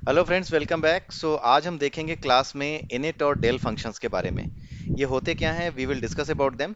Hello friends, welcome back. आज हम देखेंगे क्लास में इनिट और डेल फंक्शंस के बारे में। ये होते क्या हैं, we will discuss about them.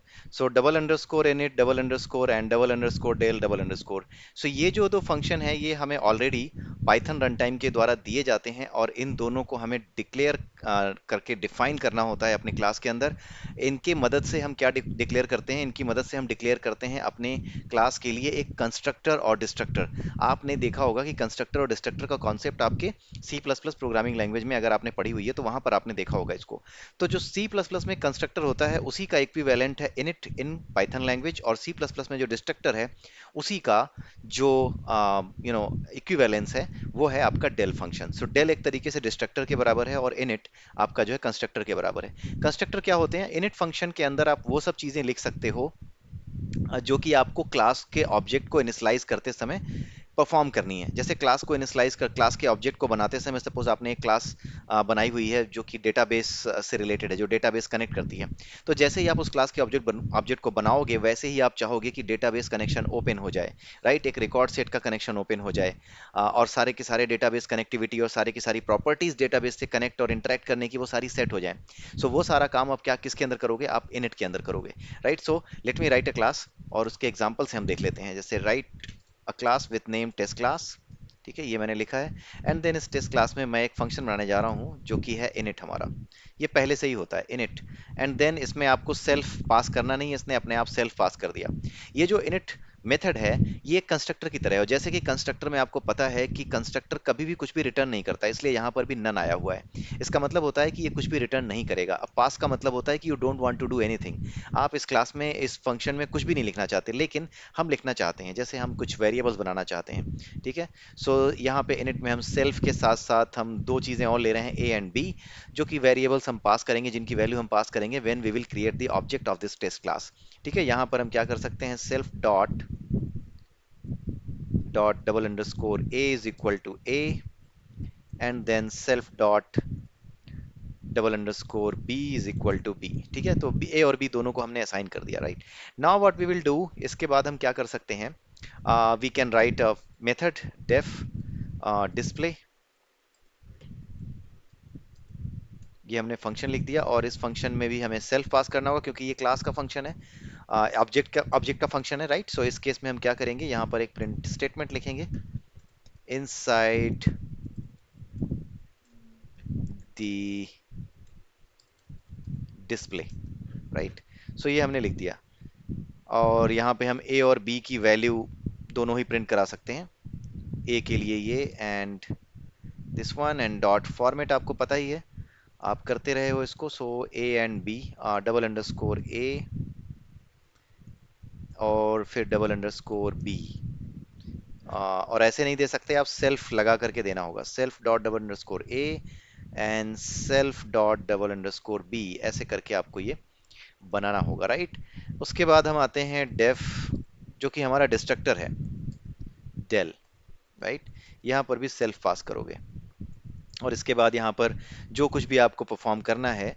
Double underscore init, double underscore and double underscore del, double underscore. ये जो दो फंक्शन है ये हमें ऑलरेडी पाइथन रन टाइम के द्वारा दिए जाते हैं और इन दोनों को हमें डिक्लेयर करके डिफाइन करना होता है अपनी क्लास के अंदर। इनकी मदद से हम क्या डिक्लेयर करते हैं, इनकी मदद से हम डिक्लेयर करते हैं अपने क्लास के लिए एक कंस्ट्रक्टर और डिस्ट्रक्टर। आपने देखा होगा कि कंस्ट्रक्टर और डिस्ट्रक्टर का कॉन्सेप्ट आपके C plus plus programming language में अगर आपने पढ़ी हुई है तो वहां पर आपने देखा होगा इसको। तो जो सी प्लस प्लस में कंस्ट्रक्टर होता है उसी का इक्विवेलेंट है इनिट इन पाइथन लैंग्वेज, और सी प्लस प्लस में जो डिस्ट्रक्टर है उसी का जो इक्विवेलेंस है वो है आपका डेल फंक्शन। डेल एक तरीके से डिस्ट्रक्टर के बराबर है और इनिट आपका जो है कंस्ट्रक्टर के बराबर है। कंस्ट्रक्टर क्या होते हैं? इनिट फंक्शन के अंदर आप वो सब चीजें लिख सकते हो जो कि आपको क्लास के ऑब्जेक्ट को इनिशियलाइज करते समय परफॉर्म करनी है। जैसे क्लास को इनिशियलाइज कर क्लास के ऑब्जेक्ट को बनाते समय सपोज आपने एक क्लास बनाई हुई है जो कि डेटाबेस से रिलेटेड है, जो डेटाबेस कनेक्ट करती है। तो जैसे ही आप उस क्लास के ऑब्जेक्ट को बनाओगे वैसे ही आप चाहोगे कि डेटाबेस कनेक्शन ओपन हो जाए, राइट? एक रिकॉर्ड सेट का कनेक्शन ओपन हो जाए, और सारे के सारे डेटाबेस कनेक्टिविटी और सारे की सारी प्रॉपर्टीज डेटाबेस से कनेक्ट और इंटरेक्ट करने की वो सारी सेट हो जाए। वो सारा काम आप क्या किसके अंदर करोगे? आप इनिट के अंदर करोगे, right? Let me write a class और उसके एग्जांपल से हम देख लेते हैं। जैसे right a class with name test class. ठीक है, ये मैंने लिखा है। एंड देन इस टेस्ट क्लास में मैं एक फंक्शन बनाने जा रहा हूँ जो कि है इनिट हमारा। ये पहले से ही होता है इनिट। एंड देन इसमें आपको सेल्फ पास करना नहीं है, इसने अपने आप सेल्फ पास कर दिया। ये जो इनिट मेथड है ये एक कंस्ट्रक्टर की तरह है, और जैसे कि कंस्ट्रक्टर में आपको पता है कि कंस्ट्रक्टर कभी भी कुछ भी रिटर्न नहीं करता, इसलिए यहाँ पर भी नन आया हुआ है। इसका मतलब होता है कि ये कुछ भी रिटर्न नहीं करेगा। अब पास का मतलब होता है कि you don't want to do anything. आप इस क्लास में इस फंक्शन में कुछ भी नहीं लिखना चाहते, लेकिन हम लिखना चाहते हैं, जैसे हम कुछ वेरिएबल्स बनाना चाहते हैं। ठीक है, यहाँ पे इनिट में हम सेल्फ के साथ साथ हम दो चीजें और ले रहे हैं, ए एंड बी, जो कि वेरिएबल्स हम पास करेंगे, जिनकी वैल्यू हम पास करेंगे when we will create the object of this test class. ठीक है, यहाँ पर हम क्या कर सकते हैं, self dot dot double underscore a is equal to a, and then self dot double underscore b is equal to b. ठीक है, तो ए और बी दोनों को हमने असाइन कर दिया, right? Now what we will do, इसके बाद हम क्या कर सकते हैं, we can write a method def display. ये हमने फंक्शन लिख दिया और इस फंक्शन में भी हमें सेल्फ पास करना होगा क्योंकि ये क्लास का फंक्शन है, ऑब्जेक्ट का फंक्शन है, राइट? इस केस में हम क्या करेंगे, यहाँ पर एक प्रिंट स्टेटमेंट लिखेंगे इनसाइड द डिस्प्ले, राइट? ये हमने लिख दिया और यहाँ पे हम ए और बी की वैल्यू दोनों ही प्रिंट करा सकते हैं। ए के लिए ये and this one, and dot format आपको पता ही है, आप करते रहे हो इसको। A and b, double underscore a और फिर डबल अंडरस्कोर बी। और ऐसे नहीं दे सकते, आप सेल्फ लगा करके देना होगा, self dot double underscore a and self dot double underscore b, ऐसे करके आपको ये बनाना होगा, राइट? उसके बाद हम आते हैं डेफ, जो कि हमारा डिस्ट्रक्टर है डेल, राइट? यहाँ पर भी सेल्फ पास करोगे और इसके बाद यहाँ पर जो कुछ भी आपको परफॉर्म करना है,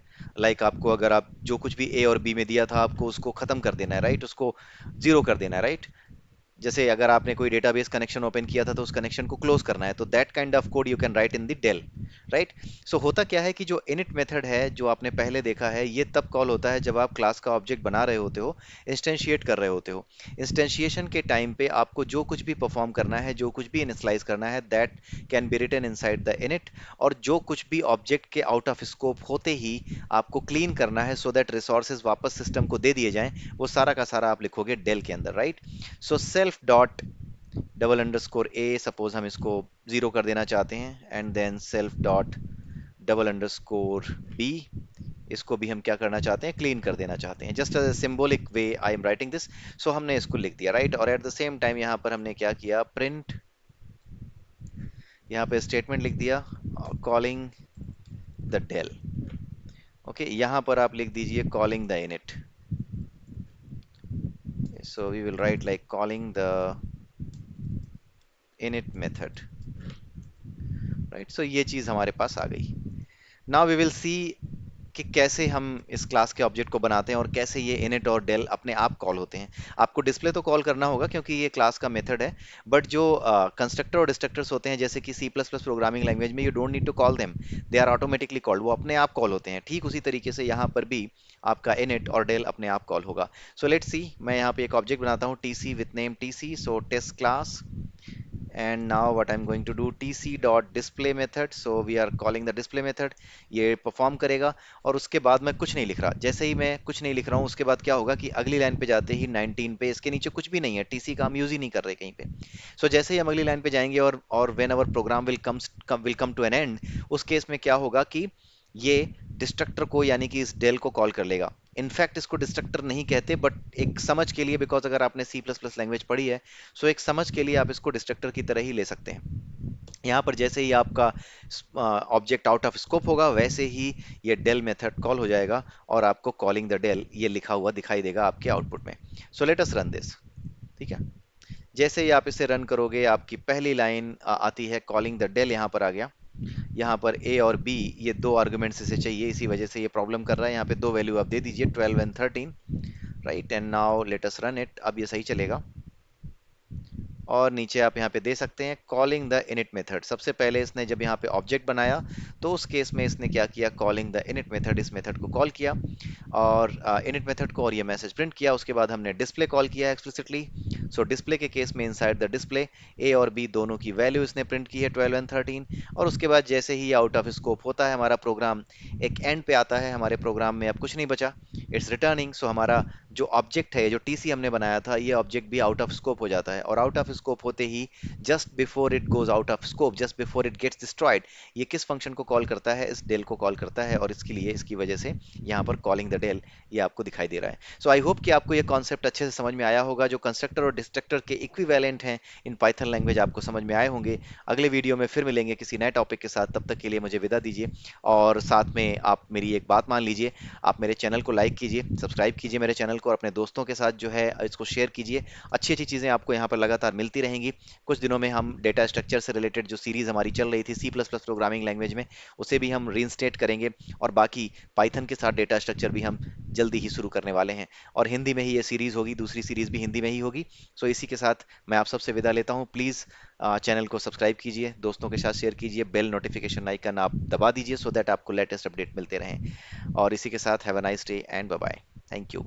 आपको अगर आप जो कुछ भी ए और बी में दिया था आपको उसको खत्म कर देना है, राइट? उसको जीरो कर देना है, राइट? जैसे अगर आपने कोई डेटाबेस कनेक्शन ओपन किया था तो उस कनेक्शन को क्लोज करना है, तो that kind of code you can write in the del, right? होता क्या है कि जो इनिट मेथड है जो आपने पहले देखा है, ये तब कॉल होता है जब आप क्लास का ऑब्जेक्ट बना रहे होते हो, इंस्टेंशिएट कर रहे होते हो। इंस्टेंशिएशन के टाइम पे आपको जो कुछ भी परफॉर्म करना है, जो कुछ भी इनिशियलाइज करना है, that can be written inside the init. और जो कुछ भी ऑब्जेक्ट के आउट ऑफ स्कोप होते ही आपको क्लीन करना है सो दैट रिसोर्सेज वापस सिस्टम को दे दिए जाएं, वो सारा का सारा आप लिखोगे डेल के अंदर, right? Self dot double underscore a, suppose हम इसको जीरो कर देना चाहते हैं, and then self dot double underscore b, इसको भी हम क्या करना चाहते हैं, क्लीन कर देना चाहते हैं। Just as symbolic way I am writing this. हमने इसको लिख दिया, राइट? और एट द सेम टाइम यहाँ पर हमने क्या किया, प्रिंट, यहाँ पे स्टेटमेंट लिख दिया कॉलिंग द डेल। ओके, यहाँ पर आप लिख दीजिए calling the init. We will write like calling the init method, right? ये चीज हमारे पास आ गई। नाउ वी विल सी कि कैसे हम इस क्लास के ऑब्जेक्ट को बनाते हैं और कैसे ये इनिट और डेल अपने आप कॉल होते हैं। आपको डिस्प्ले तो कॉल करना होगा क्योंकि ये क्लास का मेथड है, बट जो कंस्ट्रक्टर और डिस्ट्रक्टर्स होते हैं जैसे कि C plus plus programming language में, you don't need to call them, they are automatically called, वो अपने आप कॉल होते हैं। ठीक उसी तरीके से यहाँ पर भी आपका इनिट और डेल अपने आप कॉल होगा। सो लेट्स सी, मैं यहाँ पे एक ऑब्जेक्ट बनाता हूँ TC with name TC, so test class, and now what I'm going to do, tc dot display method, so we are calling the display method, ये परफॉर्म करेगा। और उसके बाद मैं कुछ नहीं लिख रहा, जैसे ही मैं कुछ नहीं लिख रहा हूँ उसके बाद क्या होगा कि अगली लाइन पे जाते ही 19 पे इसके नीचे कुछ भी नहीं है, टीसी का हम यूज ही नहीं कर रहे कहीं पे। सो जैसे ही हम अगली लाइन पे जाएंगे और when our program will come to an end, उस केस में क्या होगा कि ये डिस्ट्रक्टर को यानी कि इस डेल को कॉल कर लेगा। इनफैक्ट इसको डिस्ट्रक्टर नहीं कहते, बट एक समझ के लिए, बिकॉज अगर आपने सी प्लस प्लस लैंग्वेज पढ़ी है, सो एक समझ के लिए आप इसको डिस्ट्रक्टर की तरह ही ले सकते हैं। यहाँ पर जैसे ही आपका ऑब्जेक्ट आउट ऑफ स्कोप होगा वैसे ही ये डेल मेथड कॉल हो जाएगा और आपको कॉलिंग द डेल ये लिखा हुआ दिखाई देगा आपके आउटपुट में। So let us run this. ठीक है, जैसे ही आप इसे रन करोगे आपकी पहली लाइन आती है कॉलिंग द डेल, यहाँ पर आ गया। यहाँ पर ए और बी ये दो आर्गुमेंट्स इसे चाहिए, इसी वजह से ये प्रॉब्लम कर रहा है। यहाँ पे दो वैल्यू आप दे दीजिए 12 and 13, right, and now let us run it. अब ये सही चलेगा। और नीचे आप यहाँ पे दे सकते हैं कॉलिंग द इनिट मेथड। सबसे पहले इसने जब यहाँ पे ऑब्जेक्ट बनाया तो उस केस में इसने क्या किया, कॉलिंग द इनिट मेथड, इस मेथड को कॉल किया और इनिट मेथड को, और ये मैसेज प्रिंट किया। उसके बाद हमने डिस्प्ले कॉल किया एक्सप्लिसिटली। सो डिस्प्ले के केस में इनसाइड द डिस्प्ले ए और बी दोनों की वैल्यू इसने प्रिंट की है 12 एंड 13। और उसके बाद जैसे ही आउट ऑफ स्कोप होता है हमारा प्रोग्राम, एक एंड पे आता है, हमारे प्रोग्राम में अब कुछ नहीं बचा, इट्स रिटर्निंग। सो हमारा जो ऑब्जेक्ट है, जो टीसी हमने बनाया था, ये ऑब्जेक्ट भी आउट ऑफ स्कोप हो जाता है। और आउट ऑफ स्कोप होते ही just before it goes out of scope, just before it gets destroyed, ये किस फंक्शन को कॉल करता है, इस डेल को कॉल करता है। और इसके लिए, इसकी वजह से यहाँ पर कॉलिंग द डेल ये आपको दिखाई दे रहा है। सो आई होप कि आपको ये कॉन्सेप्ट अच्छे से समझ में आया होगा। जो कंस्ट्रक्टर और डिस्ट्रक्टर के इक्विवेलेंट हैं इन पाइथन लैंग्वेज, आपको समझ में आए होंगे। अगले वीडियो में फिर मिलेंगे किसी नए टॉपिक के साथ, तब तक के लिए मुझे विदा दीजिए। और साथ में आप मेरी एक बात मान लीजिए, आप मेरे चैनल को लाइक कीजिए, सब्सक्राइब कीजिए मेरे चैनल को, और अपने दोस्तों के साथ जो है इसको शेयर कीजिए। अच्छी अच्छी चीज़ें आपको यहाँ पर लगातार मिलती रहेंगी। कुछ दिनों में हम डेटा स्ट्रक्चर से रिलेटेड जो सीरीज हमारी चल रही थी C plus plus programming language में, उसे भी हम रीइंस्टेट करेंगे। और बाकी पाइथन के साथ डेटा स्ट्रक्चर भी हम जल्दी ही शुरू करने वाले हैं। और हिंदी में ही ये सीरीज होगी, दूसरी सीरीज भी हिंदी में ही होगी। सो इसी के साथ मैं आप सबसे विदा लेता हूँ। प्लीज़ चैनल को सब्सक्राइब कीजिए, दोस्तों के साथ शेयर कीजिए, बेल नोटिफिकेशन आइकन आप दबा दीजिए सो दैट आपको लेटेस्ट अपडेट मिलते रहें। और इसी के साथ have a nice day and bye bye. Thank you.